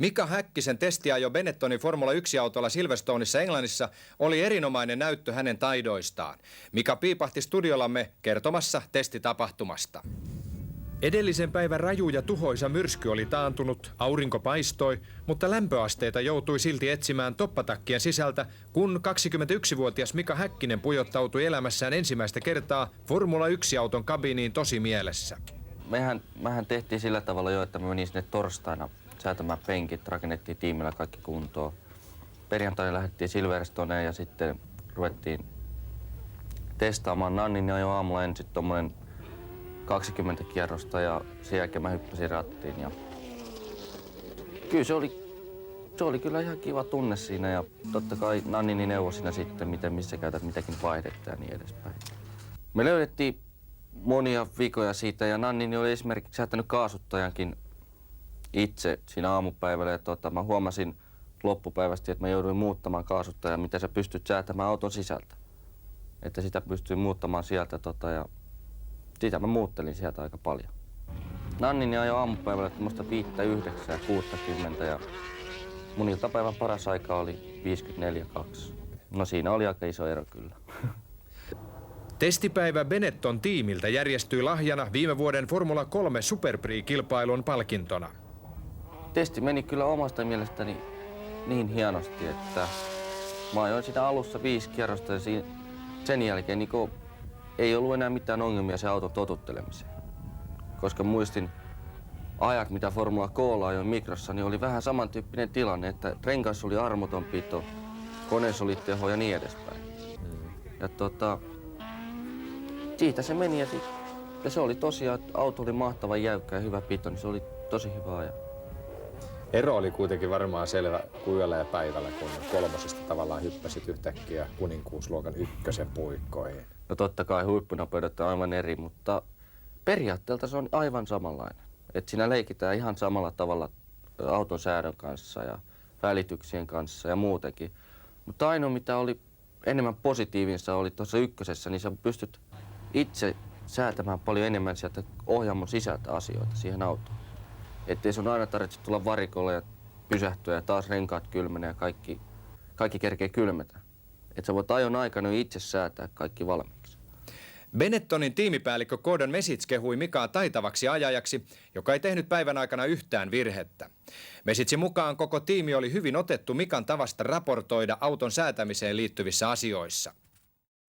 Mika Häkkisen testiajo Benettonin Formula 1-autolla Silverstoneissa Englannissa oli erinomainen näyttö hänen taidoistaan. Mika piipahti studiollamme kertomassa testitapahtumasta. Edellisen päivän raju ja tuhoisa myrsky oli taantunut, aurinko paistoi, mutta lämpöasteita joutui silti etsimään toppatakkien sisältä, kun 21-vuotias Mika Häkkinen pujottautui elämässään ensimmäistä kertaa Formula 1-auton kabiiniin tosi mielessä. Mehän tehtiin sillä tavalla jo, että me menin sinne torstaina säätämään penkit, rakennettiin tiimillä kaikki kuntoon. Perjantaina lähdettiin Silverstoneen ja sitten ruvettiin testaamaan. Nannin ja jo aamulla ensin tommonen 20 kierrosta ja sen jälkeen mä hyppäsin rattiin. Ja kyllä se oli kyllä ihan kiva tunne siinä ja totta kai Nannini neuvoi siinä sitten, missä käytät mitäkin vaihdetta ja niin edespäin. Me löydettiin monia vikoja siitä ja Nannini oli esimerkiksi säätänyt kaasuttajankin itse siinä aamupäivällä. Ja mä huomasin loppupäivästä, että mä jouduin muuttamaan kaasuttajaa, mitä sä pystyt säätämään auton sisältä. Että sitä pystyin muuttamaan sieltä ja sitä mä muuttelin sieltä aika paljon. Nannini ajoi aamupäivällä tuommoista 5, 9 ja 60 ja mun iltapäivän paras aika oli 54,2. No siinä oli aika iso ero kyllä. Testipäivä Benetton tiimiltä järjestyi lahjana viime vuoden Formula 3 Super Prix-kilpailun palkintona. Testi meni kyllä omasta mielestäni niin hienosti, että mä ajoin siinä alussa 5 kierrosta ja sen jälkeen ei ollut enää mitään ongelmia se auton totuttelemiseen. Koska muistin ajat, mitä Formula K:lla ajoin Mikrossa, niin oli vähän samantyyppinen tilanne, että rengas oli armoton pito, koneessa oli teho ja niin edespäin. Ja siitä se meni ja se oli tosiaan, että auto oli mahtavan jäykkä ja hyvä pito, niin se oli tosi hyvä ajaa. Ero oli kuitenkin varmaan selvä yöllä ja päivällä, kun kolmosesta tavallaan hyppäsit yhtäkkiä kuninkuusluokan ykkösen puikkoihin. No totta kai huippunopeudet on aivan eri, mutta periaatteelta se on aivan samanlainen. Et siinä leikitään ihan samalla tavalla auton säädön kanssa ja välityksien kanssa ja muutenkin. Mutta ainoa mitä oli enemmän positiivinsa oli tuossa ykkösessä, niin sä pystyt itse säätämään paljon enemmän sieltä ohjaamon sisältä asioita siihen autoon. Ettei sun aina tarvitse tulla varikolle ja pysähtyä ja taas renkaat kylmenee ja kaikki kerkee kylmetä. Että sä voit ajon aikana itse säätää kaikki valmiiksi. Benettonin tiimipäällikkö Gordon Message kehui Mikaa taitavaksi ajajaksi, joka ei tehnyt päivän aikana yhtään virhettä. Messagein mukaan koko tiimi oli hyvin otettu Mikan tavasta raportoida auton säätämiseen liittyvissä asioissa.